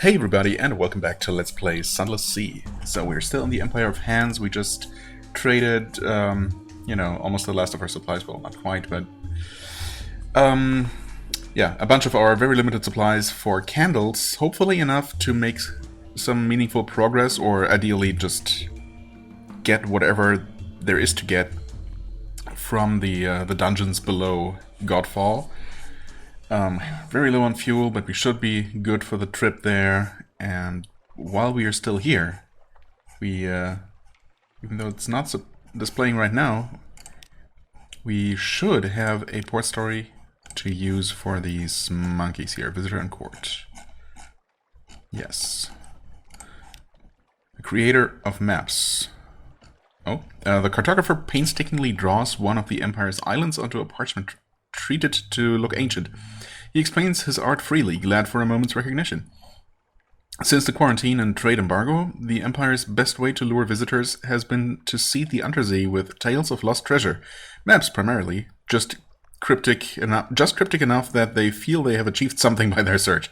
Hey everybody, and welcome back to Let's Play Sunless Sea. So we're still in the Empire of Hands. We just traded, almost the last of our supplies. Well, not quite, but yeah, a bunch of our very limited supplies for candles. Hopefully enough to make some meaningful progress, or ideally just get whatever there is to get from the dungeons below Godfall. Very low on fuel, but we should be good for the trip there. And while we are still here, we, even though it's not displaying right now, we should have a port story to use for these monkeys here. Visitor and court. Yes. The creator of maps. Oh, the cartographer painstakingly draws one of the Empire's islands onto a parchment treated to look ancient. He explains his art freely, glad for a moment's recognition. Since the quarantine and trade embargo, the Empire's best way to lure visitors has been to seed the Untersee with tales of lost treasure. Maps, primarily, just cryptic enough that they feel they have achieved something by their search.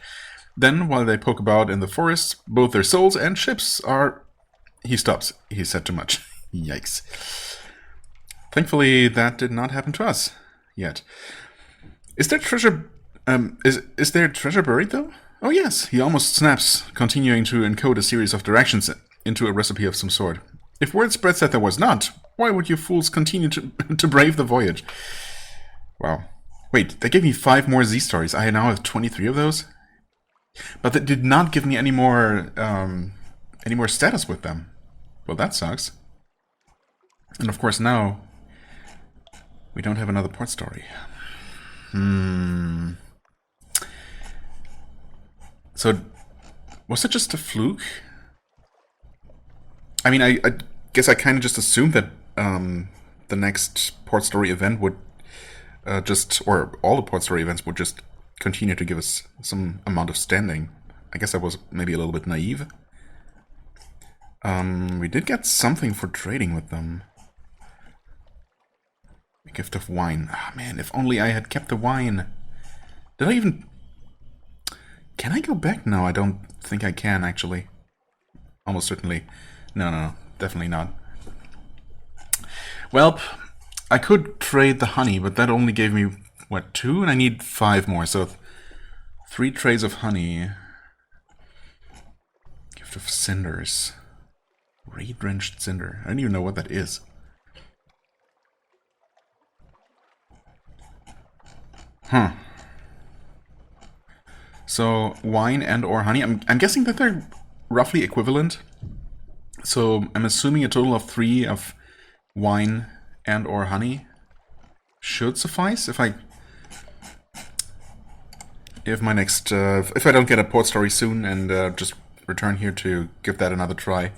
Then, while they poke about in the forests, both their souls and ships are... He stops. He said too much. Yikes. Thankfully, that did not happen to us. Yet. Is there treasure... is there treasure buried, though? Oh yes, he almost snaps, continuing to encode a series of directions into a recipe of some sort. If word spreads that there was not, why would you fools continue to brave the voyage? Wow. Wait, they gave me 5 more Z stories. I now have 23 of those? But they did not give me any more status with them. Well, that sucks. And of course now, we don't have another port story. So, was it just a fluke? I mean, I guess I kind of just assumed that the next port story event would or all the port story events would just continue to give us some amount of standing. I guess I was maybe a little bit naive. We did get something for trading with them. A gift of wine. Ah, man, if only I had kept the wine. Did I even... Can I go back? No, I don't think I can, actually. Almost certainly. No, definitely not. Well, I could trade the honey, but that only gave me, what, 2? And I need 5 more, so 3 trays of honey. Gift of cinders. Raid-drenched cinder. I don't even know what that is. Huh. So, wine and or honey. I'm guessing that they're roughly equivalent. So, I'm assuming a total of 3 of wine and or honey should suffice if my next... if I don't get a port story soon and just return here to give that another try.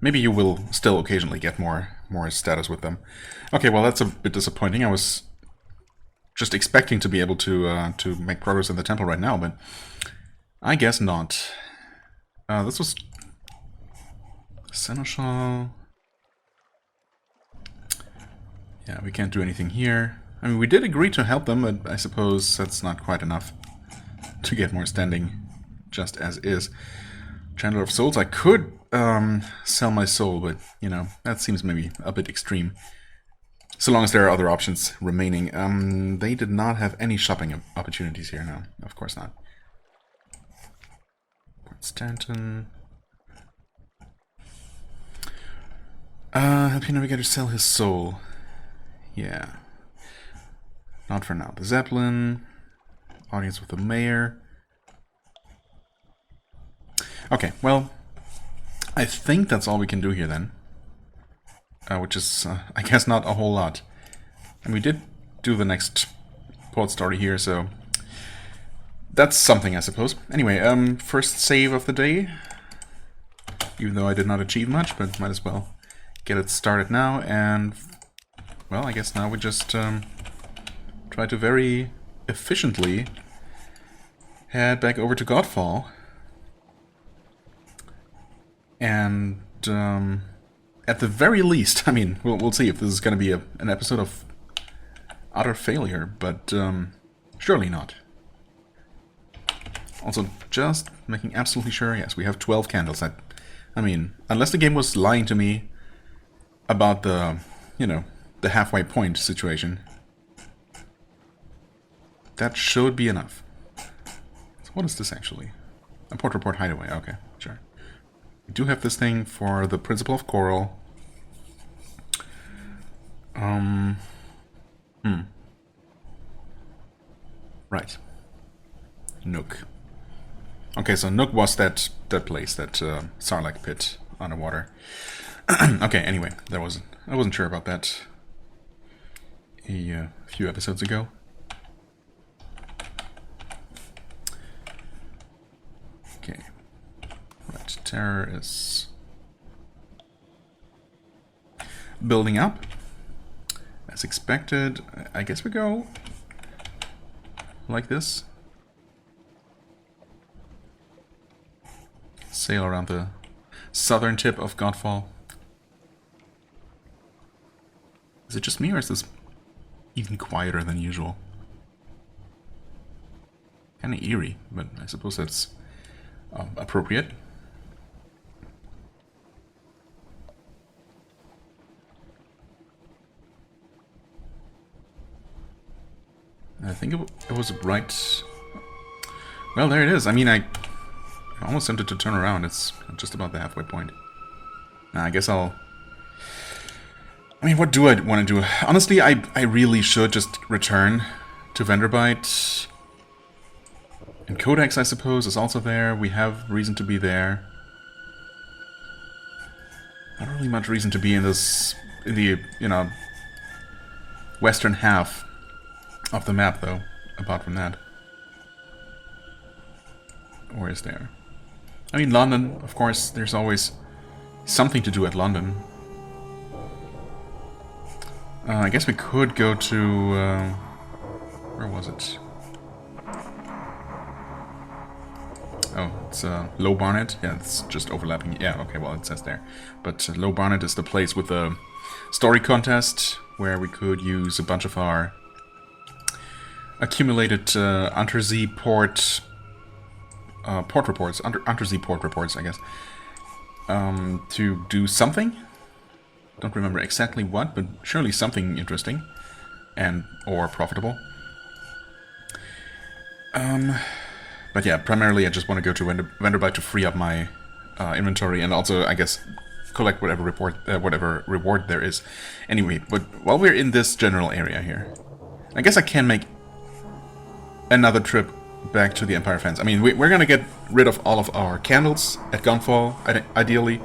Maybe you will still occasionally get more status with them. Okay, well that's a bit disappointing. I was just expecting to be able to make progress in the temple right now, but I guess not. This was Seneschal. Yeah, we can't do anything here. I mean, we did agree to help them, but I suppose that's not quite enough to get more standing, just as is. Chandler of Souls. I could sell my soul, but you know that seems maybe a bit extreme. So long as there are other options remaining. They did not have any shopping opportunities here, no. Of course not. Port Stanton. Help your navigator sell his soul. Yeah. Not for now. The Zeppelin. Audience with the mayor. Okay, well, I think that's all we can do here then. Which is, I guess, not a whole lot. And we did do the next port story here, so that's something, I suppose. Anyway, first save of the day. Even though I did not achieve much, but might as well get it started now. And, well, I guess now we just try to very efficiently head back over to Godfall. And, at the very least, I mean, we'll see if this is going to be an episode of utter failure, but surely not. Also, just making absolutely sure, yes, we have 12 candles. I mean, unless the game was lying to me about the, you know, the halfway point situation, that should be enough. So what is this actually? A port report hideaway, okay, sure. We do have this thing for the principle of coral. Right. Nook. Okay, so Nook was that place, that Sarlacc pit underwater. Okay, anyway, I wasn't sure about that a few episodes ago. Okay. Right, Terror is building up. As expected, I guess we go like this. Sail around the southern tip of Godfall. Is it just me, or is this even quieter than usual? Kinda eerie, but I suppose that's appropriate. I think it was right. Well, there it is. I mean, I'm almost tempted to turn around. It's just about the halfway point. Now, I guess I mean, what do I want to do? Honestly, I really should just return to Vanderbilt. And Codex, I suppose, is also there. We have reason to be there. Not really much reason to be in the, you know, western half of the map, though, apart from that. Or is there? I mean, London, of course, there's always something to do at London. I guess we could go to... where was it? Oh, it's Low Barnet. Yeah, it's just overlapping. Yeah, okay, well, it says there. But Low Barnet is the place with the story contest, where we could use a bunch of our accumulated Untersea port reports, Untersea port reports, I guess, to do something. Don't remember exactly what, but surely something interesting and or profitable. But yeah, primarily I just want to go to Vanderbilt to free up my inventory and also, I guess, collect whatever reward there is. Anyway, but while we're in this general area here, I guess I can make another trip back to the Empire Fence. I mean, we're gonna get rid of all of our candles at Gunfall, ideally.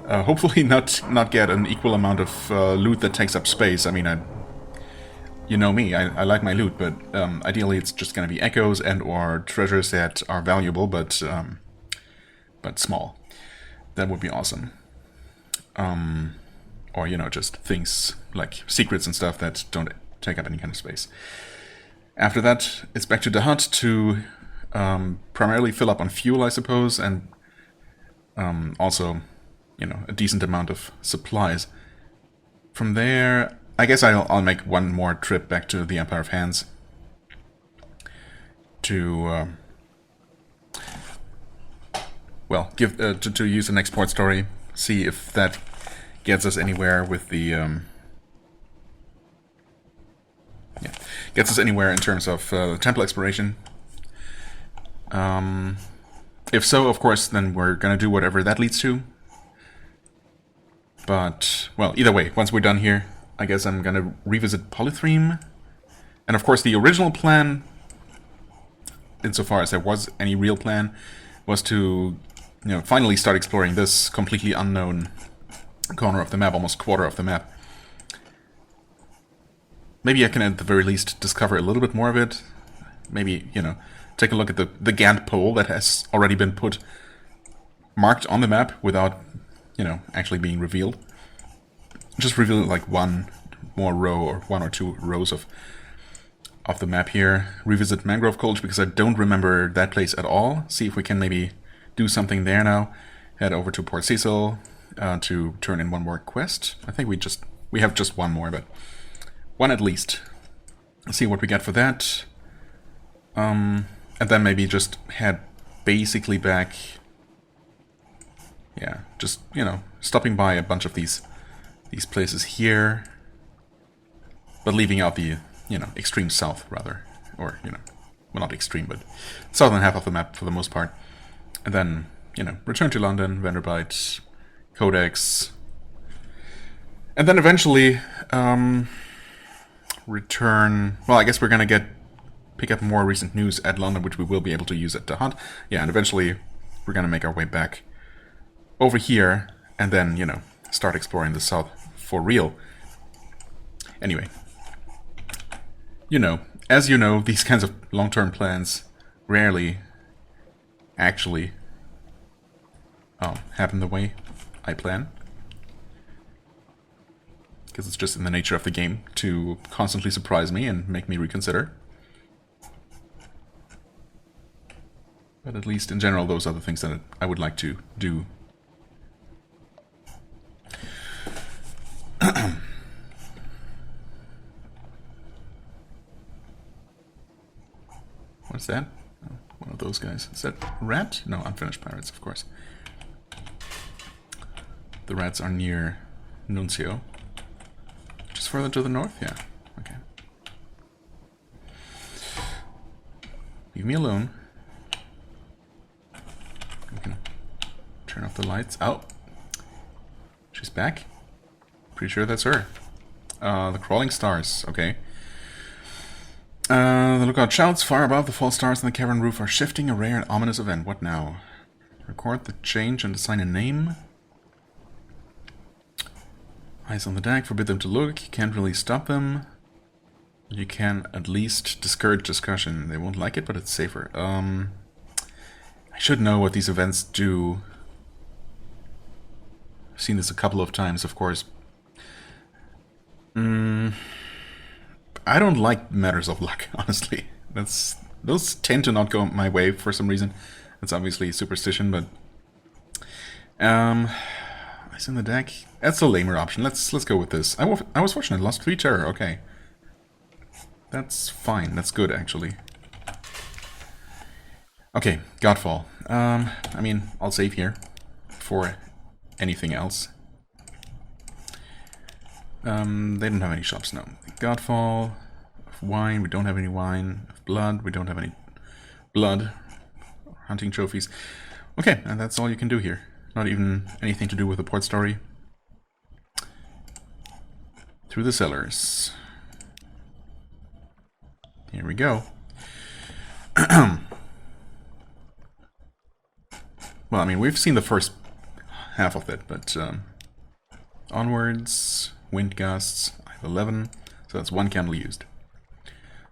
Hopefully not get an equal amount of loot that takes up space. I mean, you know me, I like my loot, but ideally it's just gonna be echoes and or treasures that are valuable, but small. That would be awesome. Or, you know, just things like secrets and stuff that don't take up any kind of space. After that, it's back to the hut to primarily fill up on fuel, I suppose, and also, you know, a decent amount of supplies. From there, I guess I'll make one more trip back to the Empire of Hands to, well, give to use an export story, see if that gets us anywhere with the gets us anywhere in terms of temple exploration. If so, of course, then we're gonna do whatever that leads to. But, well, either way, once we're done here, I guess I'm gonna revisit Polythreme. And of course, the original plan, insofar as there was any real plan, was to, you know, finally start exploring this completely unknown corner of the map, almost quarter of the map. Maybe I can at the very least discover a little bit more of it. Maybe, you know, take a look at the Gantt pole that has already been marked on the map without, you know, actually being revealed. Just reveal like one more row or one or two rows of the map here. Revisit Mangrove Gulch because I don't remember that place at all. See if we can maybe do something there now. Head over to Port Cecil to turn in one more quest. I think we have just one more, but one at least. Let's see what we get for that. And then maybe just head basically back. Yeah, just, you know, stopping by a bunch of these places here, but leaving out the, you know, extreme south, rather. Or, you know, well, not extreme, but southern half of the map for the most part. And then, you know, return to London, Vanderbilt, Codex, and then eventually return. Well, I guess we're gonna pick up more recent news at London, which we will be able to use at the hunt. Yeah, and eventually we're gonna make our way back over here, and then, you know, start exploring the south for real. Anyway, you know, as you know, these kinds of long-term plans rarely actually happen the way I plan. Because it's just in the nature of the game to constantly surprise me and make me reconsider. But at least in general, those are the things that I would like to do. What's that? Oh, one of those guys. Is that a rat? No, unfinished pirates, of course. The rats are near Nuncio. Just further to the north? Yeah. Okay. Leave me alone. We can turn off the lights. Oh! She's back. Pretty sure that's her. The crawling stars. Okay. The lookout shouts. Far above, the false stars on the cavern roof are shifting. A rare and ominous event. What now? Record the change and assign a name. Eyes on the deck. Forbid them to look. You can't really stop them. You can at least discourage discussion. They won't like it, but it's safer. I should know what these events do. I've seen this a couple of times, of course. I don't like matters of luck, honestly. Those tend to not go my way for some reason. It's obviously superstition, but eyes on the deck. That's a lamer option. Let's go with this. I was fortunate. Lost 3 terror. Okay, that's fine. That's good, actually. Okay, Godfall. I mean, I'll save here for anything else. They don't have any shops, no. Godfall, of wine, we don't have any wine. Of blood, we don't have any blood. Hunting trophies. Okay, and that's all you can do here. Not even anything to do with the port story. Through the cellars. Here we go. Well, I mean, we've seen the first half of it, but onwards, wind gusts, I have 11, so that's 1 candle used.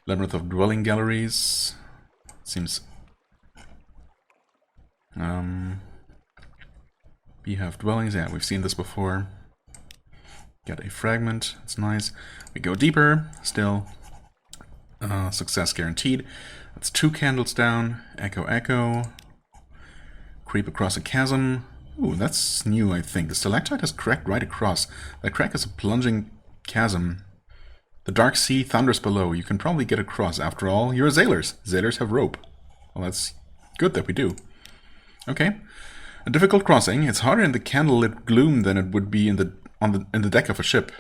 Labyrinth of dwelling galleries, seems... Beehive dwellings, yeah, we've seen this before. Got a fragment, it's nice. We go deeper, still. Success guaranteed. That's 2 candles down, echo, echo. Creep across a chasm. Ooh, that's new, I think. The stalactite is cracked right across. That crack is a plunging chasm. The dark sea thunders below. You can probably get across. After all, you're sailors. Sailors have rope. Well, that's good that we do. Okay. A difficult crossing. It's harder in the candlelit gloom than it would be in the deck of a ship.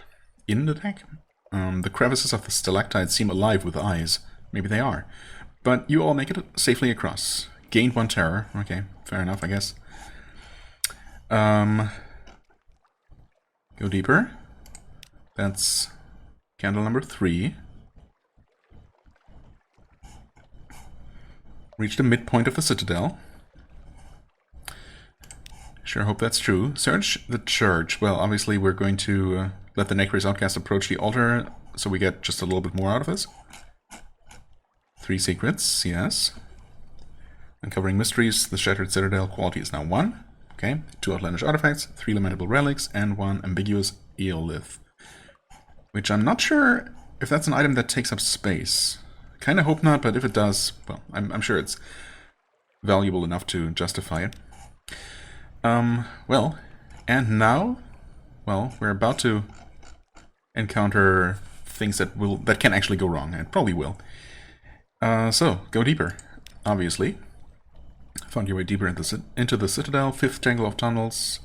In the deck? The crevices of the stalactite seem alive with eyes. Maybe they are. But you all make it safely across. Gained 1 terror. Okay, fair enough, I guess. Go deeper. That's candle number 3. Reach the midpoint of the citadel. Sure hope that's true. Search the church. Well, obviously we're going to let the Necre's outcast approach the altar, so we get just a little bit more out of this. 3 secrets, yes. Uncovering mysteries, the Shattered Citadel quality is now 1. Okay, 2 outlandish artifacts, 3 lamentable relics, and 1 ambiguous eolith. Which I'm not sure if that's an item that takes up space. Kinda hope not, but if it does, well, I'm sure it's valuable enough to justify it. Well, and now, well, we're about to encounter things that can actually go wrong, and probably will. So, go deeper, obviously. Found your way deeper into the citadel. 5th tangle of tunnels.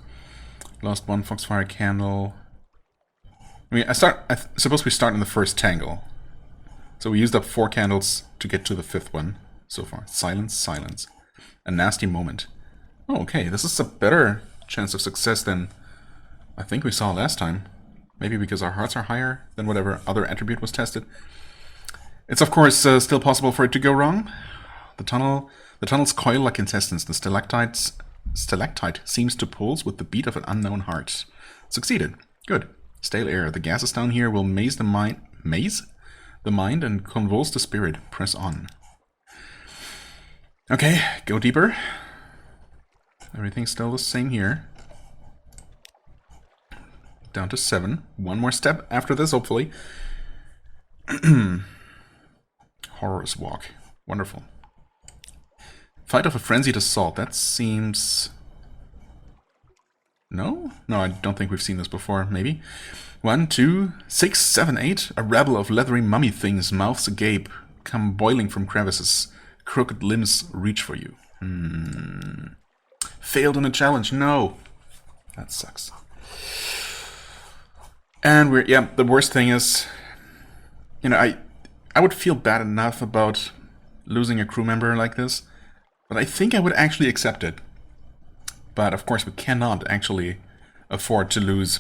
Lost 1 foxfire candle. I mean, I suppose we start in the 1st tangle. So we used up 4 candles to get to the 5th one so far. Silence, silence. A nasty moment. Oh, okay, this is a better chance of success than I think we saw last time. Maybe because our hearts are higher than whatever other attribute was tested. It's of course still possible for it to go wrong. The tunnels coil like intestines. The stalactite seems to pulse with the beat of an unknown heart. Succeeded. Good. Stale air. The gases down here will maze the mind and convulse the spirit. Press on. Okay, go deeper. Everything's still the same here. Down to 7. One more step after this, hopefully. Horror's Walk. Wonderful. Fight of a frenzied assault. That seems... No? No, I don't think we've seen this before. Maybe. 1, 2, 6, 7, 8. A rabble of leathery mummy things, mouths agape, come boiling from crevices. Crooked limbs reach for you. Failed in a challenge. No. That sucks. And we're... Yeah, the worst thing is... You know, I would feel bad enough about losing a crew member like this, but I think I would actually accept it. But of course we cannot actually afford to lose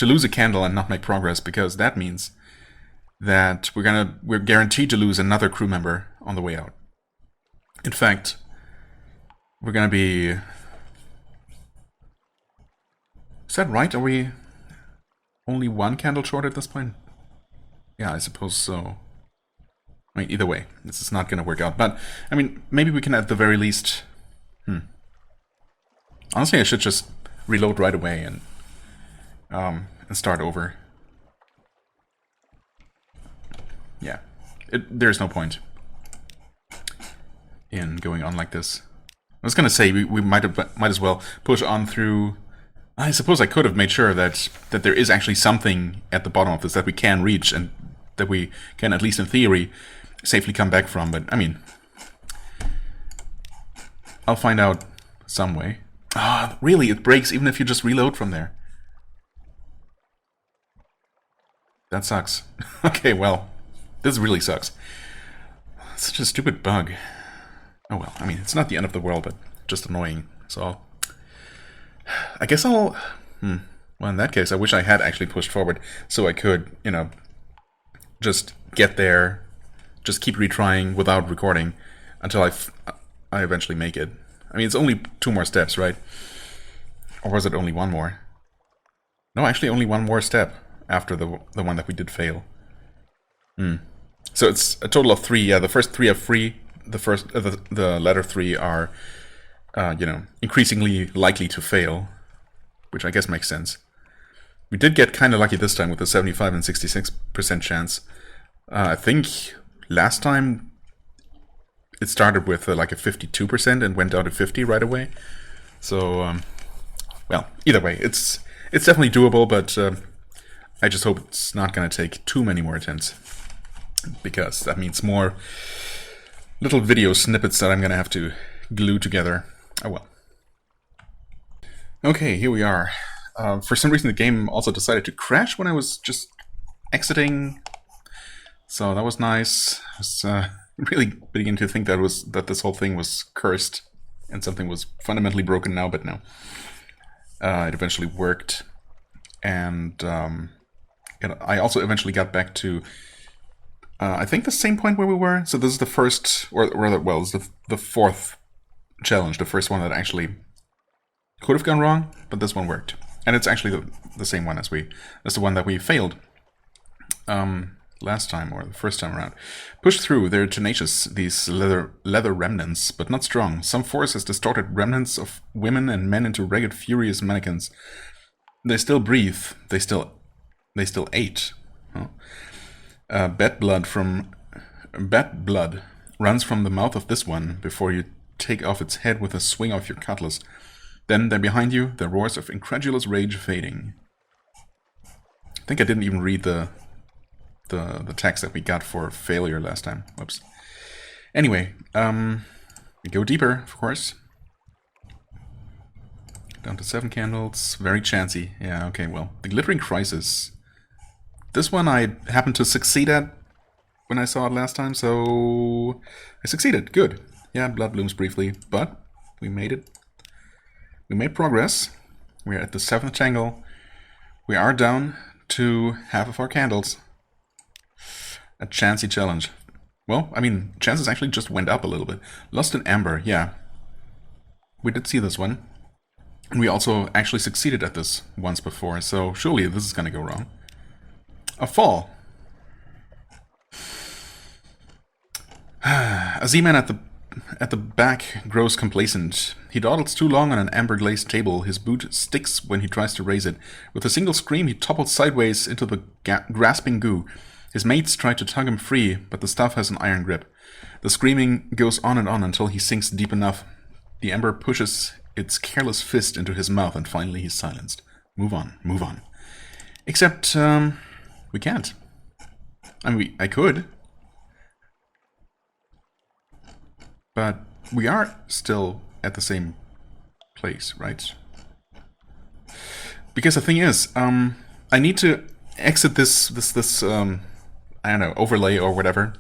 a candle and not make progress, because that means that we're guaranteed to lose another crew member on the way out. In fact, we're gonna be... Is that right? Are we only 1 candle short at this point? Yeah, I suppose so. I mean, either way, this is not going to work out. But, I mean, maybe we can at the very least... Honestly, I should just reload right away and start over. Yeah, there's no point in going on like this. I was going to say, we might as well push on through... I suppose I could have made sure that there is actually something at the bottom of this that we can reach and that we can, at least in theory, safely come back from. But, I mean, I'll find out some way. Ah, really? It breaks even if you just reload from there. That sucks. Okay, well, this really sucks. It's such a stupid bug. Oh well, I mean, it's not the end of the world, but just annoying. So... I guess I'll... Well, in that case, I wish I had actually pushed forward so I could, you know, just get there, just keep retrying without recording until I eventually make it. I mean, it's only 2 more steps, right? Or was it only 1 more? No, actually only 1 more step after the one that we did fail. So it's a total of 3. Yeah, the first 3 are free. The latter 3 are... you know, increasingly likely to fail, which I guess makes sense. We did get kind of lucky this time with the 75 and 66% chance. I think last time it started with like a 52% and went down to 50 right away. So, well, either way, it's definitely doable, but I just hope it's not going to take too many more attempts, because that means more little video snippets that I'm going to have to glue together. Oh well. Okay, here we are. For some reason the game also decided to crash when I was just exiting. So that was nice. I was really beginning to think that this whole thing was cursed and something was fundamentally broken now, but no. It eventually worked. And I also eventually got back to I think the same point where we were. So this is the first, or rather, well, it's the 4th challenge, the first one that actually could have gone wrong, but this one worked. And it's actually the same one as the one that we failed last time, or the first time around. Push through, they're tenacious, these leather remnants, but not strong. Some force has distorted remnants of women and men into ragged, furious mannequins. They still breathe, they still ate. Oh. Bat blood runs from the mouth of this one before you take off its head with a swing of your cutlass. Then they're behind you, the roars of incredulous rage fading. I think I didn't even read the text that we got for failure last time. Whoops. Anyway, We go deeper, of course. Down to 7 candles. Very chancy. Yeah, okay, well. The Glittering Crisis. This one I happened to succeed at when I saw it last time, so I succeeded. Good. Yeah, blood blooms briefly, but we made it. We made progress. We're at the 7th tangle. We are down to half of our candles. A chancy challenge. Well, I mean, chances actually just went up a little bit. Lost in Amber, yeah. We did see this one. And we also actually succeeded at this once before, so surely this is gonna go wrong. A fall. A Z-Man at the back grows complacent. He dawdles too long on an amber-glazed table. His boot sticks when he tries to raise it. With a single scream, he topples sideways into the grasping goo. His mates try to tug him free, but the stuff has an iron grip. The screaming goes on and on until he sinks deep enough. The amber pushes its careless fist into his mouth, and finally he's silenced. Move on, move on. Except, we can't. I mean, I could. But we are still at the same place, right? Because the thing is, I need to exit this I don't know, overlay or whatever.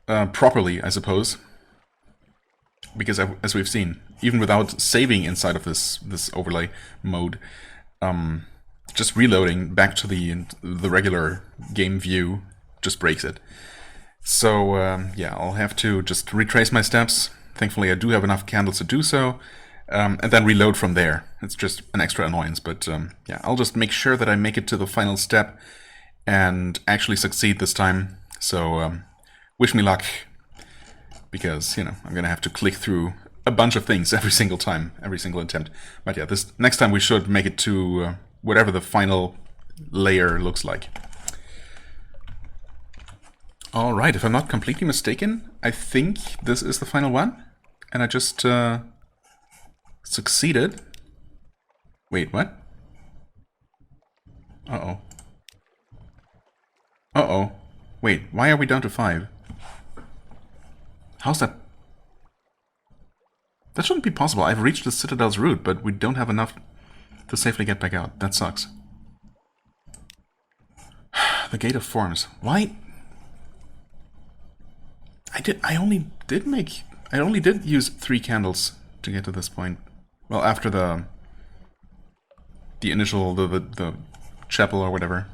Properly, I suppose. Because as we've seen, even without saving inside of this overlay mode, just reloading back to the regular game view just breaks it. So yeah, I'll have to just retrace my steps. Thankfully, I do have enough candles to do so, and then reload from there. It's just an extra annoyance, but yeah, I'll just make sure that I make it to the final step and actually succeed this time. So wish me luck, because, you know, I'm gonna have to click through a bunch of things every single time, every single attempt. But yeah, this next time we should make it to whatever the final layer looks like. Alright, if I'm not completely mistaken, I think this is the final one. And I just succeeded. Wait, what? Uh-oh. Uh-oh. Wait, why are we down to 5? How's that? That shouldn't be possible. I've reached the Citadel's route, but we don't have enough to safely get back out. That sucks. The Gate of Forms. Why? I only did use 3 candles to get to this point. Well, after the initial, the chapel or whatever.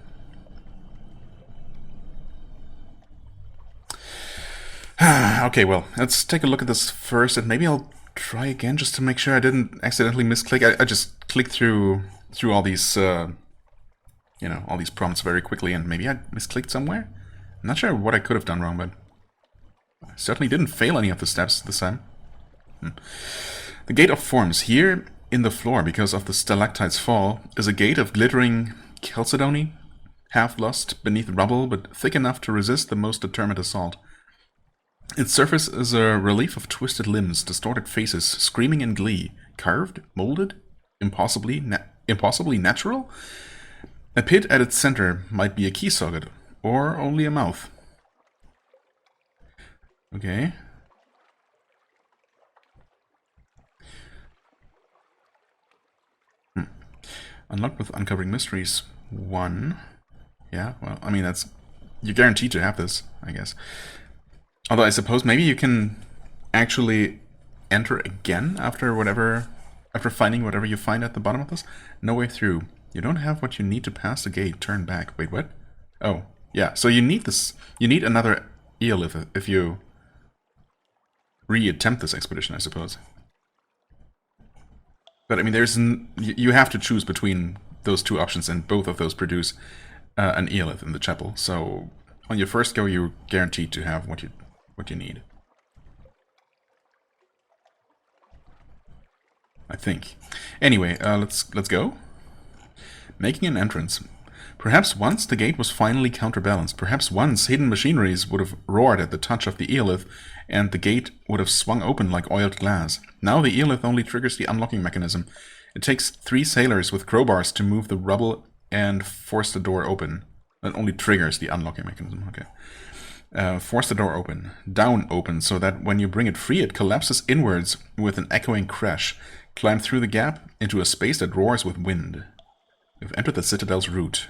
Okay, well, let's take a look at this first, and maybe I'll try again just to make sure I didn't accidentally misclick. I just clicked through all these, you know, all these prompts very quickly, and maybe I misclicked somewhere. I'm not sure what I could have done wrong, but I certainly didn't fail any of the steps this time. The Gate of Forms. Here in the floor, because of the stalactite's fall, is a gate of glittering chalcedony, half lost beneath rubble, but thick enough to resist the most determined assault. Its surface is a relief of twisted limbs, distorted faces, screaming in glee. Carved? Molded? Impossibly natural? A pit at its center might be a key socket, or only a mouth. Okay. Unlocked with Uncovering Mysteries 1. Yeah, well, I mean, that's... You're guaranteed to have this, I guess. Although I suppose maybe you can actually enter again after finding whatever you find at the bottom of this. No way through. You don't have what you need to pass the gate. Turn back. Wait, what? Oh, yeah. So you need this. You need another eel if you re-attempt this expedition, I suppose. But I mean, you have to choose between those 2 options, and both of those produce an eelith in the chapel. So on your first go, you're guaranteed to have what you need. I think. Anyway, let's go. Making an entrance. Perhaps once the gate was finally counterbalanced. Perhaps once hidden machineries would have roared at the touch of the eelith, and the gate would have swung open like oiled glass. Now the eelith only triggers the unlocking mechanism. It takes 3 sailors with crowbars to move the rubble and force the door open. That only triggers the unlocking mechanism. Okay. Force the door open, down open, so that when you bring it free, it collapses inwards with an echoing crash. Climb through the gap into a space that roars with wind. You've entered the Citadel's root.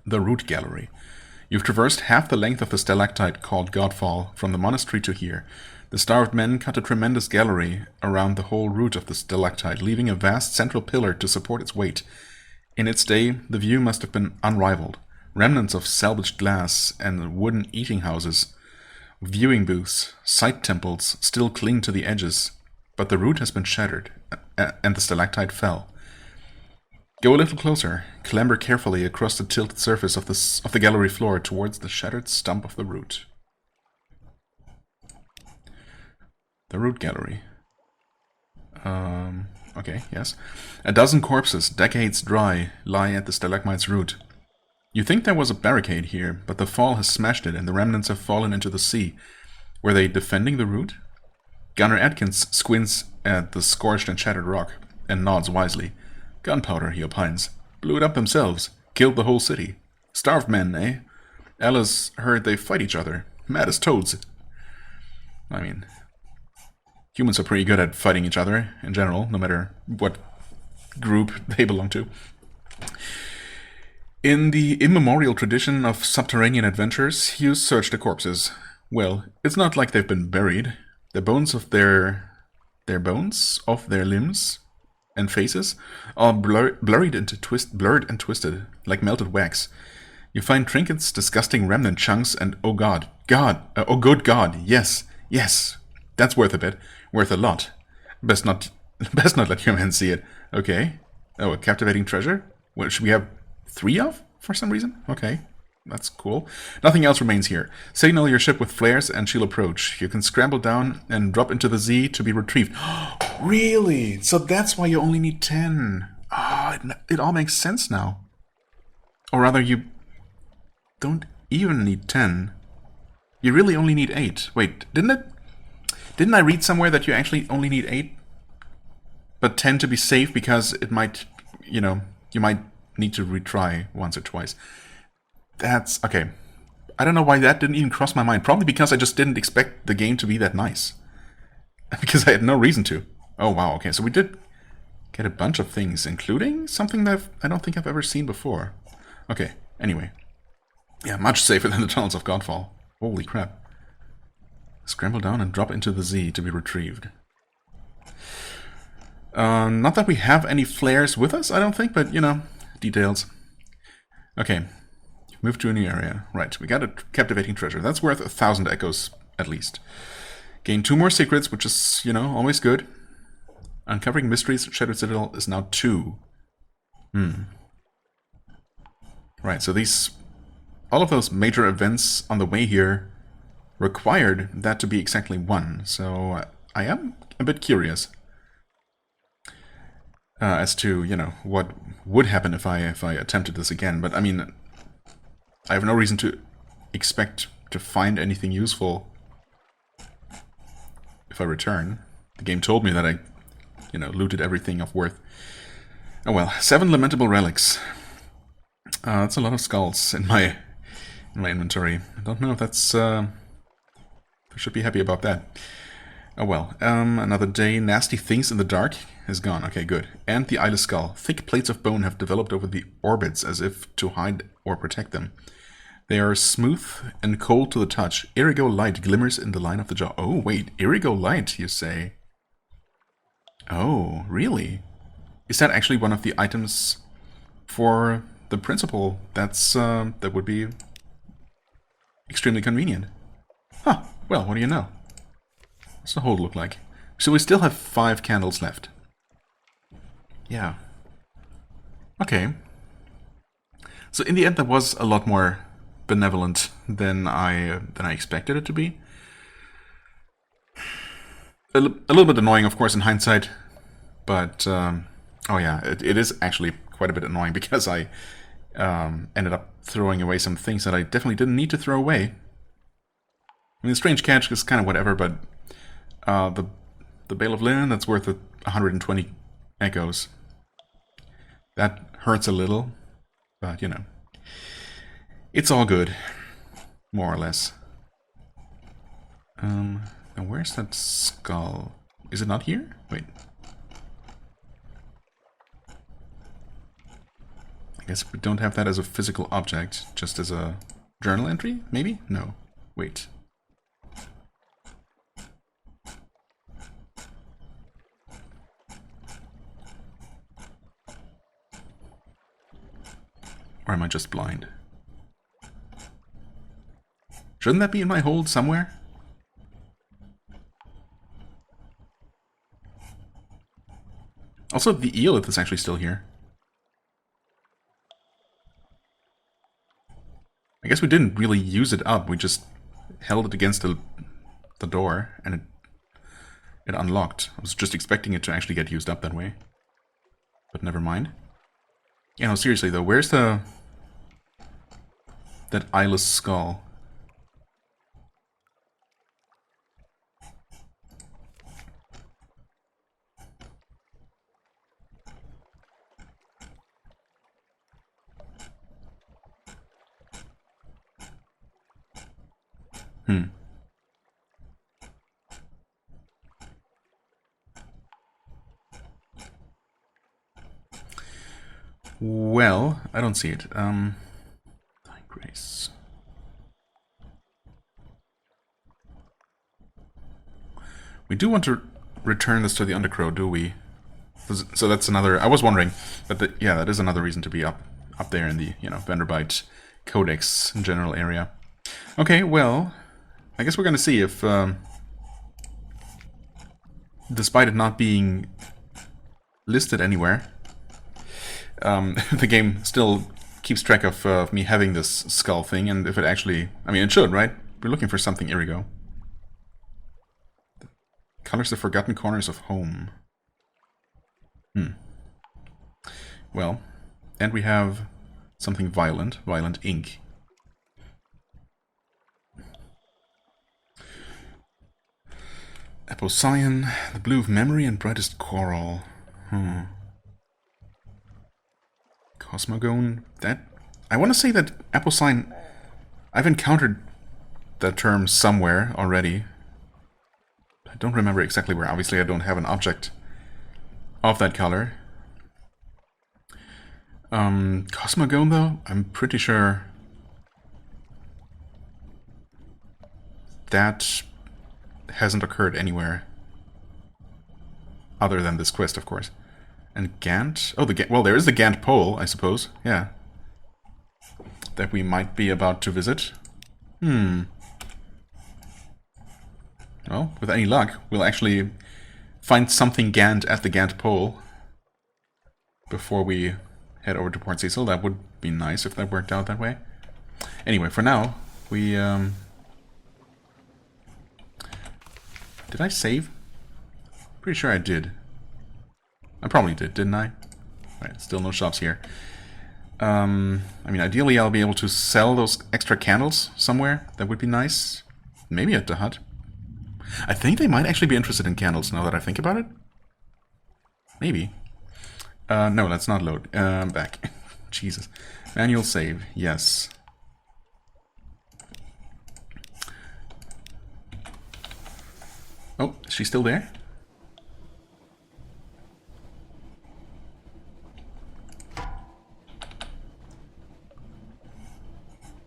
The Root Gallery. You've traversed half the length of the stalactite called Godfall, from the monastery to here. The starved men cut a tremendous gallery around the whole root of the stalactite, leaving a vast central pillar to support its weight. In its day, the view must have been unrivaled. Remnants of salvaged glass and wooden eating houses, viewing booths, side temples still cling to the edges, but the root has been shattered, and the stalactite fell. Go a little closer, clamber carefully across the tilted surface of the gallery floor towards the shattered stump of the root. The Root Gallery. Okay, yes. A dozen corpses, decades dry, lie at the stalagmite's root. You think there was a barricade here, but the fall has smashed it and the remnants have fallen into the sea. Were they defending the root? Gunner Atkins squints at the scorched and shattered rock and nods wisely. Gunpowder, he opines. Blew it up themselves. Killed the whole city. Starved men, eh? Alice heard they fight each other. Mad as toads. I mean, humans are pretty good at fighting each other in general, no matter what group they belong to. In the immemorial tradition of subterranean adventures, you search the corpses. Well, it's not like they've been buried. The bones of their limbs and faces are blurred and twisted, like melted wax. You find trinkets, disgusting remnant chunks, and oh good God, yes, that's worth a bit, worth a lot. Best not let your men see it. Okay. Oh, a captivating treasure? What should we have 3 of, for some reason? Okay, that's cool. Nothing else remains here. Signal your ship with flares and she'll approach. You can scramble down and drop into the Z to be retrieved. Really? So that's why you only need 10. It all makes sense now. Or rather, you don't even need 10. You really only need 8. Wait, didn't I read somewhere that you actually only need 8? But 10 to be safe because it might, you might need to retry once or twice. That's okay. I don't know why that didn't even cross my mind. Probably because I just didn't expect the game to be that nice. Because I had no reason to. Oh wow, okay, so we did get a bunch of things, including something that I don't think I've ever seen before. Okay, anyway. Yeah, much safer than the tunnels of Godfall. Holy crap. Scramble down and drop into the Z to be retrieved. Not that we have any flares with us, I don't think, but, details. Okay, move to a new area. Right, we got a captivating treasure. That's worth 1,000 echoes, at least. Gain 2 more secrets, which is, always good. Uncovering mysteries at Shattered Citadel is now 2. Right, so all of those major events on the way here required that to be exactly 1. So I am a bit curious as to, what would happen if I attempted this again. But I mean, I have no reason to expect to find anything useful if I return. The game told me that I, looted everything of worth. Oh well, 7 lamentable relics. That's a lot of skulls in my inventory. I don't know if that's I should be happy about that. Oh well, another day. Nasty things in the dark is gone. Okay, good. And the eyeless skull. Thick plates of bone have developed over the orbits as if to hide or protect them. They are smooth and cold to the touch. Irigo light glimmers in the line of the jaw. Oh, wait, Irigo light, you say? Oh, really? Is that actually one of the items for the principal? That would be extremely convenient. Huh, well, what do you know? What's the hold look like? So we still have 5 candles left. Yeah. Okay. So in the end, that was a lot more benevolent than I expected it to be. A little bit annoying, of course, in hindsight. But, oh yeah, it is actually quite a bit annoying because I ended up throwing away some things that I definitely didn't need to throw away. I mean, the strange catch is kind of whatever, but the bale of linen, that's worth 120 echoes. That hurts a little, but, it's all good. More or less. Now where's that skull? Is it not here? Wait. I guess we don't have that as a physical object, just as a journal entry, maybe? No. Wait. Or am I just blind? Shouldn't that be in my hold somewhere? Also, the eelith is actually still here. I guess we didn't really use it up, we just held it against the door, and it unlocked. I was just expecting it to actually get used up that way. But never mind. Yeah, no, seriously though, where's that eyeless skull? Well, I don't see it. Grace. We do want to return this to the Undercrow, do we? So that's another... I was wondering, but yeah, that is another reason to be up there in the, Vanderbilt Codex general area. Okay, well, I guess we're going to see if, despite it not being listed anywhere, the game still keeps track of me having this skull thing, and if it actually... I mean, it should, right? We're looking for something Irigo. Colors the forgotten corners of home. Well, and we have something violent. Violent ink. Apocyan, the blue of memory and brightest coral. Cosmogone, that... I want to say that Apocyan... I've encountered that term somewhere already. I don't remember exactly where. Obviously, I don't have an object of that color. Cosmogone, though, I'm pretty sure that hasn't occurred anywhere other than this quest, of course. And Gant? Oh, well, there is the Gant pole, I suppose. Yeah. That we might be about to visit. Well, with any luck, we'll actually find something Gant at the Gant pole before we head over to Port Cecil. That would be nice if that worked out that way. Anyway, for now, we... Did I save? Pretty sure I did. I probably did, didn't I? Right, still no shops here. I mean, ideally I'll be able to sell those extra candles somewhere. That would be nice. Maybe at the hut. I think they might actually be interested in candles now that I think about it. Maybe. No, let's not load. Back. Jesus. Manual save. Yes. Oh, is she still there?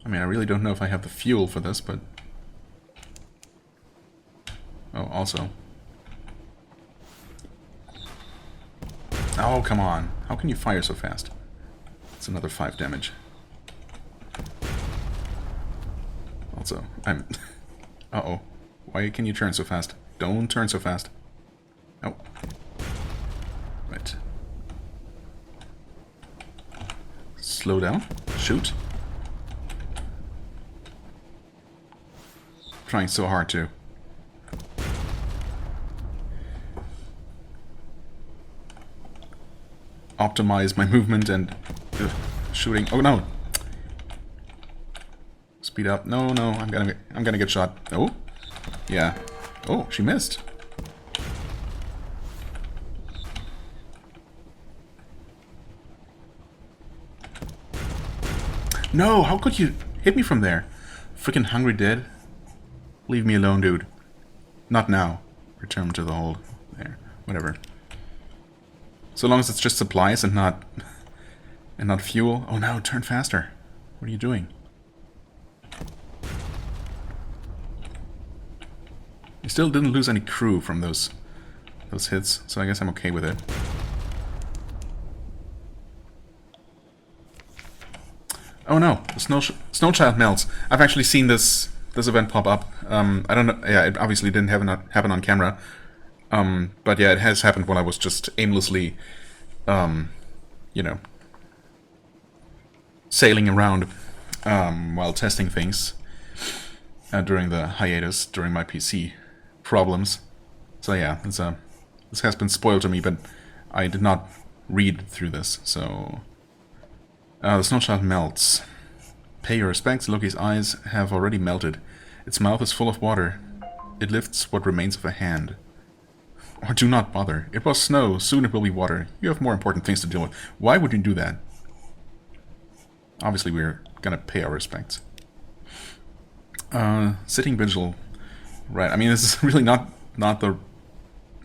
I mean, I really don't know if I have the fuel for this, but... Oh, also... Oh, come on. How can you fire so fast? It's another 5 damage. Also, I'm... Uh-oh. Why can you turn so fast? Don't turn so fast. Oh. Right. Slow down. Shoot. Trying so hard to. Optimize my movement and shooting. Oh no! Speed up. No, no, I'm gonna get shot. Oh, yeah. Oh, she missed. No, how could you hit me from there? freaking hungry dead? Leave me alone, dude. Not now. Return to the hold. There. Whatever. So long as it's just supplies and not fuel. Oh no, turn faster. What are you doing? You still didn't lose any crew from those hits, so I guess I'm okay with it. Oh no, the snow child melts. I've actually seen this event pop up. I don't know. Yeah, it obviously didn't happen on camera. But yeah, it has happened while I was just aimlessly, you know, sailing around while testing things during the hiatus, during my PC problems. So yeah, this has been spoiled to me, but I did not read through this, so... the snow child melts. Pay your respects. Loki's eyes have already melted. Its mouth is full of water. It lifts what remains of a hand. Or do not bother. It was snow. Soon it will be water. You have more important things to deal with. Why would you do that? Obviously we're gonna pay our respects. Sitting vigil. Right, I mean this is really not the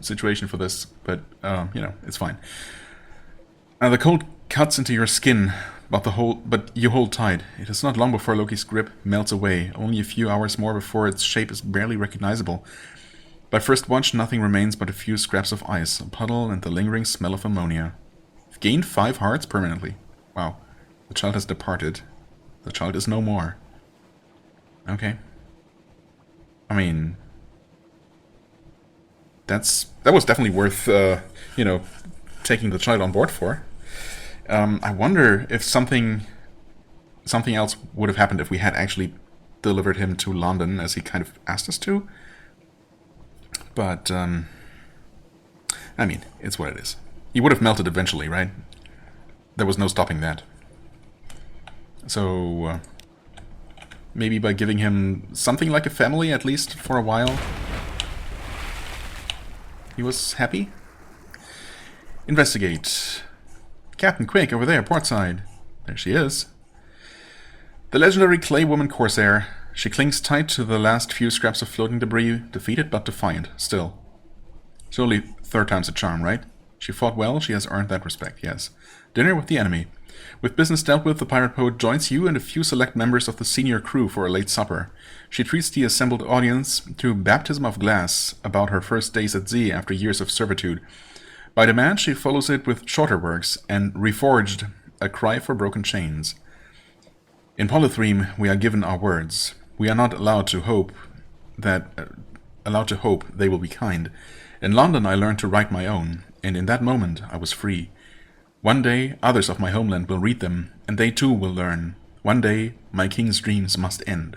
situation for this, but you know, it's fine. The cold cuts into your skin, but you hold tight. It is not long before Loki's grip melts away, only a few hours more before its shape is barely recognizable. By first watch, nothing remains but a few scraps of ice, a puddle, and the lingering smell of ammonia. You've gained 5 hearts permanently. Wow. The child has departed. The child is no more. Okay. I mean... that was definitely worth, you know, taking the child on board for. I wonder if something else would have happened if we had actually delivered him to London, as he kind of asked us to. But, I mean, it's what it is. He would have melted eventually, right? There was no stopping that. So, maybe by giving him something like a family, at least for a while, he was happy? Investigate. Captain, quick, over there, port side. There she is. The legendary clay woman corsair. She clings tight to the last few scraps of floating debris, defeated but defiant, still. Surely 3rd time's a charm, right? She fought well, she has earned that respect, yes. Dinner with the enemy. With business dealt with, the pirate poet joins you and a few select members of the senior crew for a late supper. She treats the assembled audience to baptism of glass about her first days at sea after years of servitude. By demand, she follows it with shorter works and reforged, a cry for broken chains. In Polythreme, we are given our words. We are not allowed to hope they will be kind. In London, I learned to write my own, and in that moment, I was free. One day, others of my homeland will read them, and they too will learn. One day, my king's dreams must end.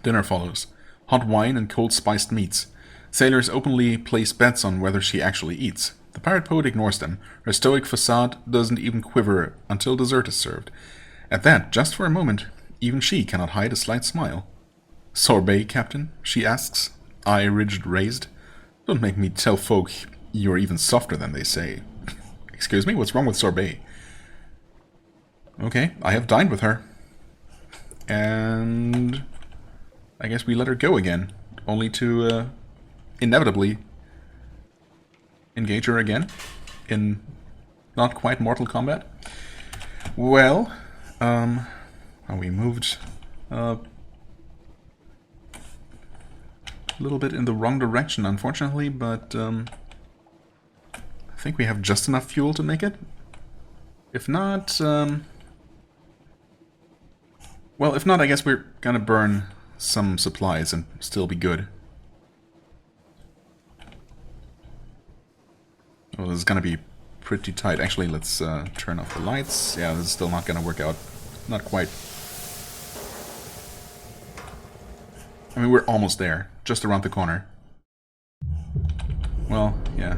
Dinner follows. Hot wine and cold spiced meats. Sailors openly place bets on whether she actually eats. The pirate poet ignores them. Her stoic facade doesn't even quiver until dessert is served. At that, just for a moment, even she cannot hide a slight smile. Sorbet, Captain? She asks, eye rigid-raised. Don't make me tell folk you're even softer than they say. Excuse me, what's wrong with sorbet? Okay, I have dined with her. And I guess we let her go again, only to inevitably engage her again in not quite Mortal Kombat. Well, we moved a little bit in the wrong direction, unfortunately, but I think we have just enough fuel to make it. If not, well, if not, I guess we're gonna burn some supplies and still be good. Well, this is gonna be pretty tight. Actually, let's turn off the lights. Yeah, this is still not gonna work out. Not quite. I mean, we're almost there. Just around the corner. Well, yeah.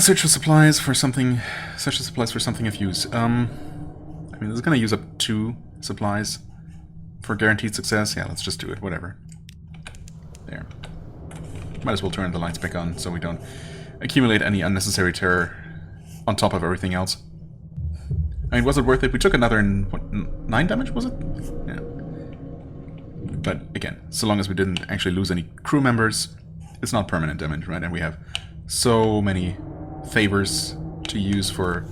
Search for supplies for something. Search for supplies for something of use. I mean, this is gonna use up 2 supplies for guaranteed success. Yeah, let's just do it. Whatever. There. Might as well turn the lights back on so we don't accumulate any unnecessary terror on top of everything else. I mean, was it worth it? We took another, what, 9 damage, was it? Yeah. But again, so long as we didn't actually lose any crew members, it's not permanent damage, right? And we have so many favors to use for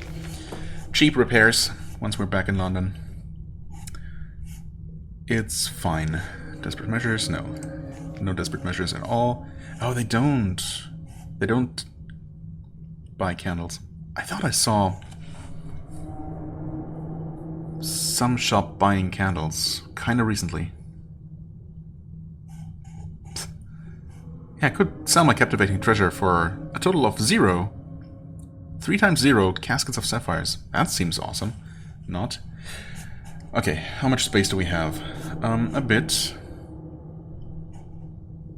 cheap repairs once we're back in London. It's fine. Desperate measures? No. No desperate measures at all. Oh, they don't. They don't buy candles. I thought I saw some shop buying candles kind of recently. Yeah, I could sell my captivating treasure for a total of 0. 3 times 0 caskets of sapphires. That seems awesome. Not. Okay, how much space do we have? A bit.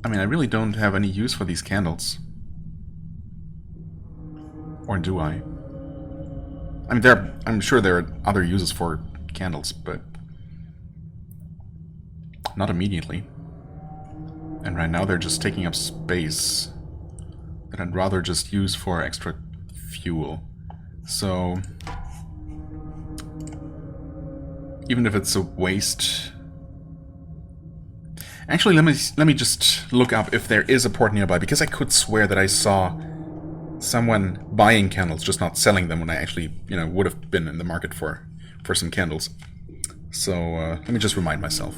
I mean, I really don't have any use for these candles. Or do I? I mean, I'm sure there are other uses for candles, but not immediately. And right now they're just taking up space that I'd rather just use for extra fuel. So even if it's a waste... Actually, let me just look up if there is a port nearby, because I could swear that I saw someone buying candles, just not selling them when I actually, would have been in the market for some candles. So let me just remind myself.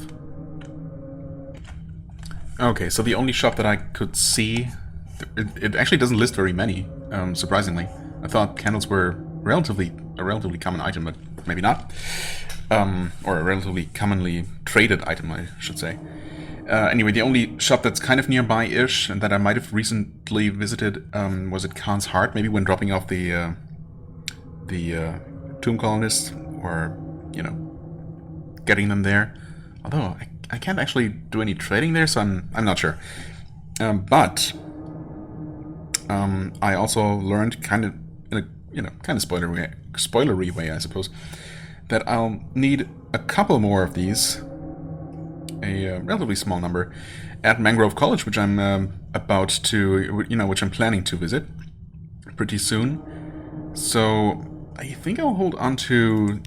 Okay, so the only shop that I could see, it actually doesn't list very many, surprisingly. I thought candles were a relatively common item, but maybe not. Or a relatively commonly traded item, I should say. Anyway, the only shop that's kind of nearby-ish, and that I might have recently visited, was at Khan's Heart, maybe when dropping off the tomb colonists, or, getting them there. Although, I can't actually do any trading there, so I'm not sure. But I also learned kind of in a kind of spoilery way, I suppose, that I'll need a couple more of these, a relatively small number, at Mangrove College, which I'm about to, which I'm planning to visit pretty soon. So I think I'll hold on to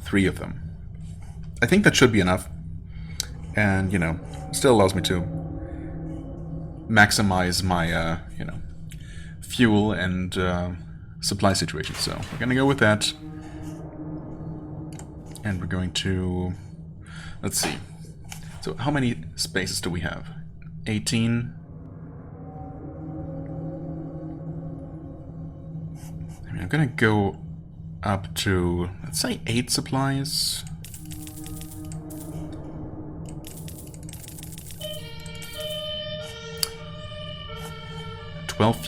3 of them. I think that should be enough. And, still allows me to maximize my, fuel and supply situation. So we're going to go with that. And we're going to... Let's see. So how many spaces do we have? 18. I mean, I'm going to go up to, let's say, 8 supplies.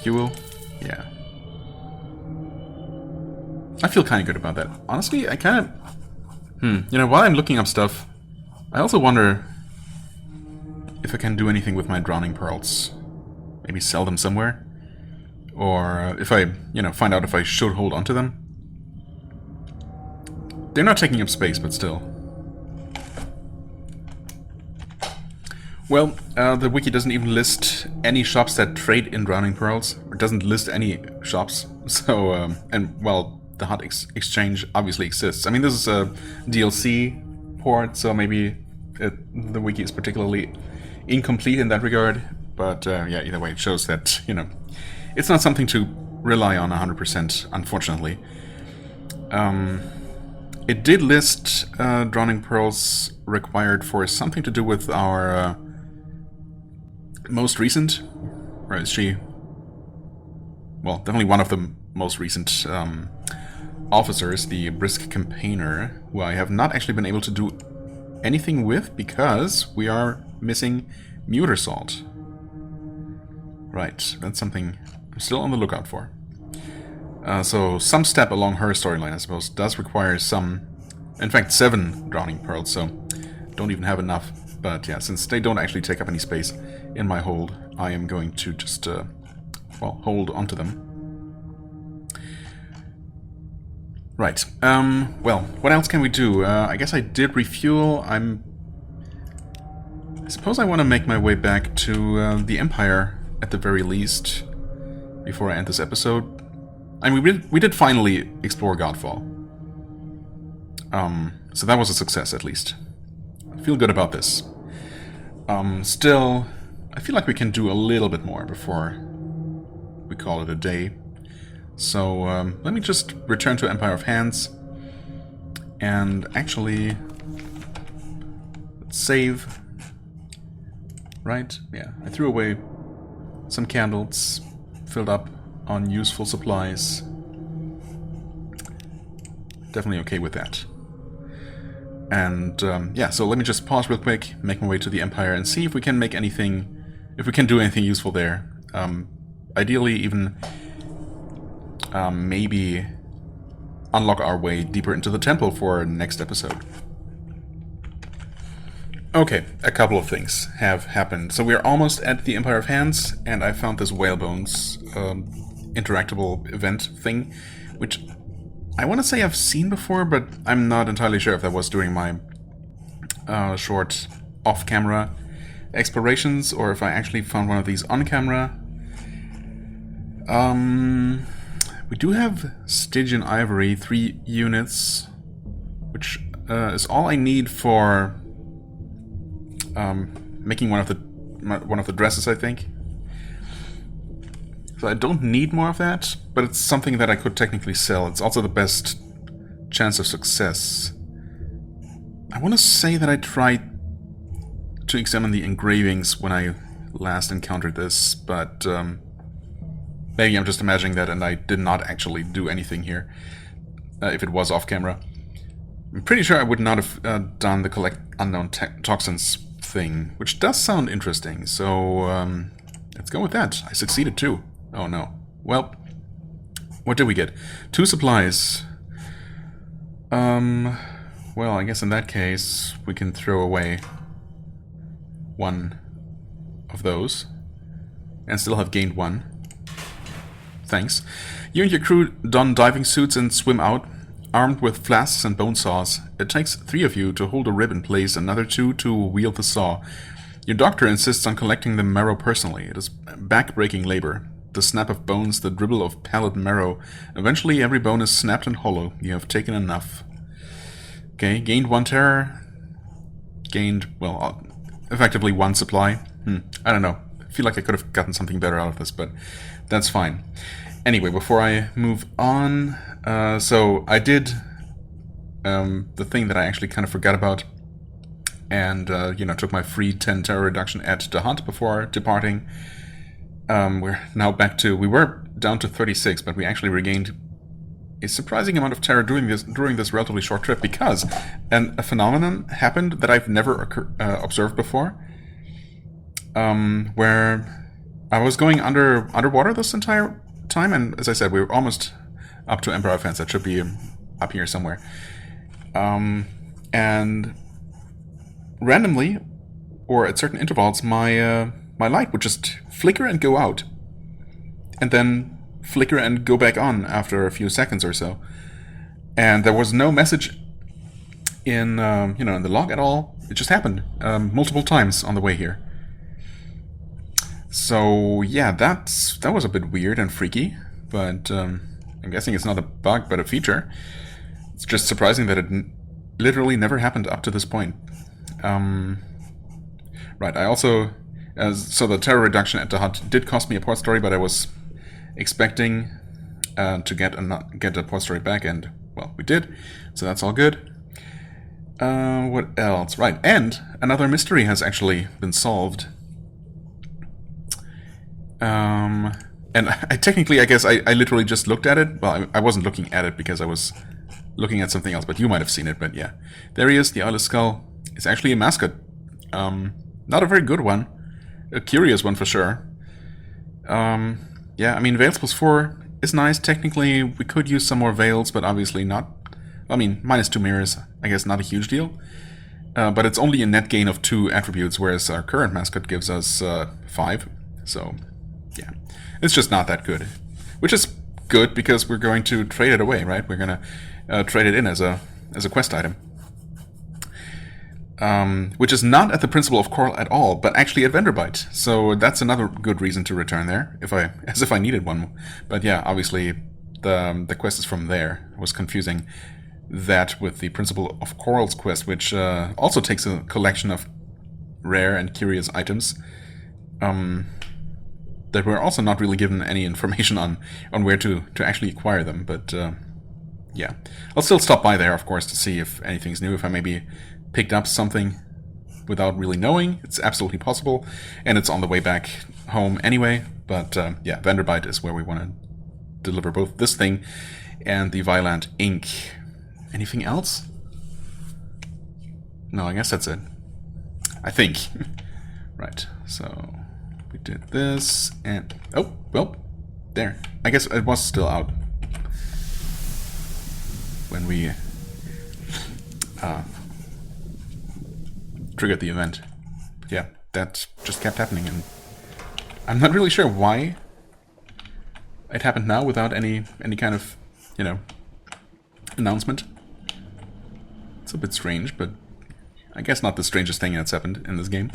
Fuel? Yeah. I feel kind of good about that. Honestly, I kind of... while I'm looking up stuff, I also wonder if I can do anything with my drowning pearls. Maybe sell them somewhere? Or if I, find out if I should hold onto them. They're not taking up space, but still. Well, the wiki doesn't even list any shops that trade in drowning pearls. Or doesn't list any shops. So, the hot exchange obviously exists. I mean, this is a DLC port, so maybe the wiki is particularly incomplete in that regard. But, yeah, either way, it shows that, it's not something to rely on 100%, unfortunately. It did list drowning pearls required for something to do with our... most recent, or is she, well, definitely one of the most recent officers, the Brisk Campaigner, who I have not actually been able to do anything with because we are missing Muter Salt. Right, that's something I'm still on the lookout for. So some step along her storyline, I suppose, does require some, in fact 7 drowning pearls, so don't even have enough. But yeah, since they don't actually take up any space in my hold, I am going to just, hold onto them. Right. Well, what else can we do? I guess I did refuel. I suppose I want to make my way back to the Empire, at the very least, before I end this episode. I mean, we did finally explore Godfall. So that was a success, at least. I feel good about this. Still, I feel like we can do a little bit more before we call it a day. So let me just return to Empire of Hands. And actually, let's save. Right? Yeah, I threw away some candles, filled up on useful supplies. Definitely okay with that. And yeah, so let me just pause real quick, make my way to the Empire, and see if we can make anything, if we can do anything useful there. Ideally, even maybe unlock our way deeper into the temple for next episode. Okay, a couple of things have happened. So we are almost at the Empire of Hands, and I found this Whalebones interactable event thing, which I want to say I've seen before, but I'm not entirely sure if that was during my short off-camera explorations, or if I actually found one of these on camera. We do have Stygian Ivory, 3 units, which is all I need for making one of the dresses, I think. So I don't need more of that, but it's something that I could technically sell. It's also the best chance of success. I want to say that I tried to examine the engravings when I last encountered this, but maybe I'm just imagining that and I did not actually do anything here, if it was off camera. I'm pretty sure I would not have done the collect unknown toxins thing, which does sound interesting, so let's go with that. I succeeded too. Oh no. Well, what did we get? 2 supplies. Well, I guess in that case, we can throw away 1 of those and still have gained 1. Thanks. You and your crew don diving suits and swim out, armed with flasks and bone saws. It takes 3 of you to hold a rib in place, another 2 to wield the saw. Your doctor insists on collecting the marrow personally. It is back-breaking labor. The snap of bones, the dribble of pallid marrow. Eventually every bone is snapped and hollow. You have taken enough. Okay, gained 1 terror. Gained, well, effectively 1 supply. I don't know. I feel like I could have gotten something better out of this, but that's fine. Anyway, before I move on, so I did the thing that I actually kind of forgot about, and you know, took my free 10 terror reduction at the hut before departing. We're now back to, we were down to 36, but we actually regained a surprising amount of terror during this relatively short trip, because a phenomenon happened that I've never observed before, where I was going underwater this entire time, and as I said, we were almost up to Empire of Hands. That should be up here somewhere. And randomly, or at certain intervals, my light would just flicker and go out, and then flicker and go back on after a few seconds or so. And there was no message in you know, in the log at all. It just happened multiple times on the way here. So yeah, that was a bit weird and freaky, but I'm guessing it's not a bug but a feature. It's just surprising that it literally never happened up to this point. Right, I also so the terror reduction at the hut did cost me a port story, but I was expecting to get a port story back, and well, we did, so that's all good. What else? Right, and another mystery has actually been solved. And I technically, I guess, I literally just looked at it. Well, I wasn't looking at it because I was looking at something else, but you might have seen it. But yeah, there he is, the eyeless skull. It's actually a mascot. Not a very good one. A curious one for sure. Yeah, I mean, Veils plus 4 is nice. Technically, we could use some more Veils, but obviously not. I mean, -2 mirrors, I guess, not a huge deal. But it's only a net gain of 2 attributes, whereas our current mascot gives us 5. So, yeah, it's just not that good. Which is good because we're going to trade it away, right? We're going to trade it in as a quest item. Which is not at the Principle of Coral at all, but actually at Venderbite. So that's another good reason to return there, as if I needed one. But yeah, obviously the quest is from there. It was confusing. that with the Principle of Corals quest, which also takes a collection of rare and curious items that we're also not really given any information on where to actually acquire them. But yeah, I'll still stop by there, of course, to see if anything's new, if I maybe picked up something without really knowing. It's absolutely possible, and it's on the way back home anyway. But yeah, Vanderbite is where we want to deliver both this thing and the Violent ink. Anything else? No, I guess that's it. I think. Right, so we did this, and oh, well, there. I guess it was still out when we triggered the event. But yeah, that just kept happening, and I'm not really sure why it happened now without any kind of, you know, announcement. It's a bit strange, but I guess not the strangest thing that's happened in this game.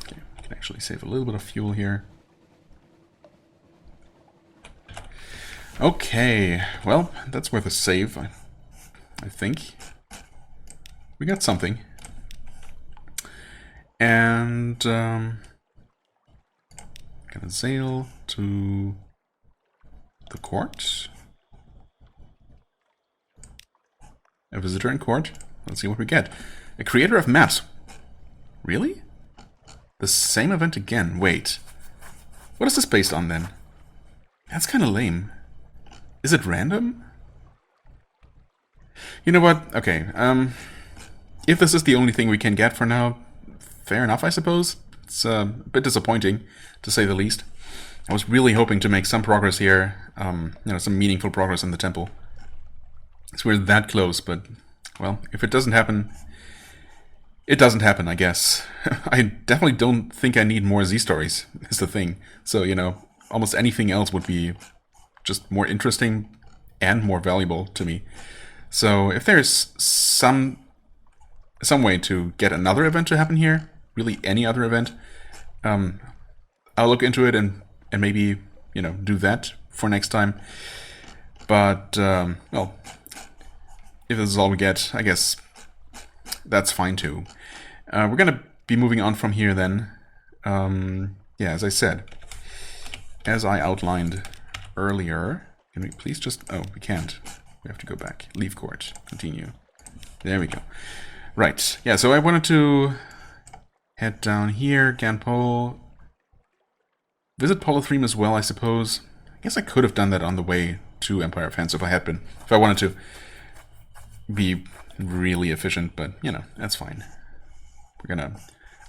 Okay, we can actually save a little bit of fuel here. Okay, well, that's worth a save, I think. We got something. And gonna sail to the court. A visitor in court. Let's see what we get. A creator of maps. Really? The same event again. Wait. What is this based on then? That's kind of lame. Is it random? You know what? Okay. If this is the only thing we can get for now, fair enough, I suppose. It's a bit disappointing, to say the least. I was really hoping to make some progress here, you know, some meaningful progress in the temple. So we're that close, but, well, if it doesn't happen, it doesn't happen, I guess. I definitely don't think I need more Z-stories, is the thing. So, you know, almost anything else would be just more interesting and more valuable to me. So if there's some way to get another event to happen here, really any other event, I'll look into it and maybe, you know, do that for next time. But, well, if this is all we get, I guess that's fine too. We're gonna be moving on from here then. Yeah, as I said, as I outlined earlier, can we please just, oh, we can't. We have to go back. Leave court. Continue. There we go. Right. Yeah, so I wanted to head down here, Ganpol. Visit Polythreme as well, I suppose. I guess I could have done that on the way to Empire of Hands if I wanted to be really efficient, but, you know, that's fine. We're gonna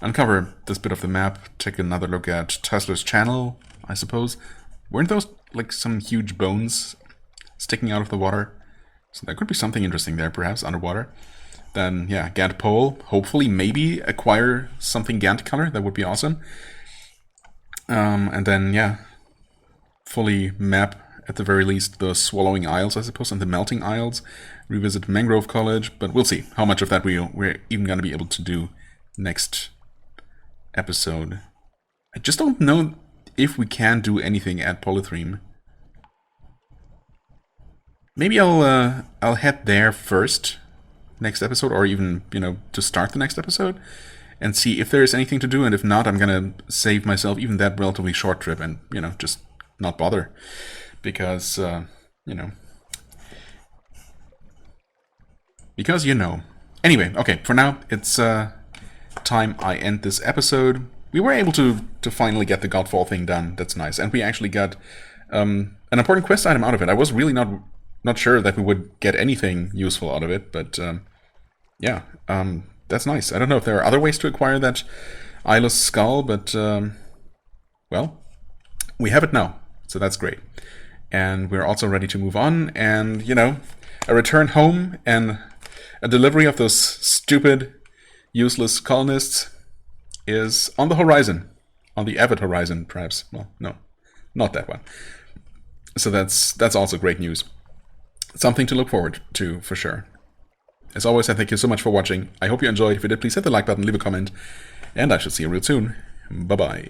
uncover this bit of the map, take another look at Tesla's channel, I suppose. Weren't those, like, some huge bones sticking out of the water? So there could be something interesting there, perhaps, underwater. Then, yeah, Gantt Pole. Hopefully, maybe acquire something Gantt color. That would be awesome. And then, yeah, fully map, at the very least, the Swallowing Isles, I suppose, and the Melting Isles. Revisit Mangrove College, but we'll see how much of that we're even going to be able to do next episode. I just don't know if we can do anything at Polythreme. Maybe I'll head there first next episode, or even, you know, to start the next episode, and see if there is anything to do, and if not, I'm gonna save myself even that relatively short trip and, you know, just not bother. Because, you know. Because, you know. Anyway, okay, for now, it's time I end this episode. We were able to finally get the Godfall thing done. That's nice. And we actually got an important quest item out of it. I was really not sure that we would get anything useful out of it, but yeah, that's nice. I don't know if there are other ways to acquire that eyeless skull, but well, we have it now, so that's great. And we're also ready to move on, and, you know, a return home and a delivery of those stupid, useless colonists is on the horizon. On the avid horizon, perhaps. Well, no, not that one. So that's also great news. Something to look forward to, for sure. As always, I thank you so much for watching. I hope you enjoyed. If you did, please hit the like button, leave a comment, and I shall see you real soon. Bye-bye.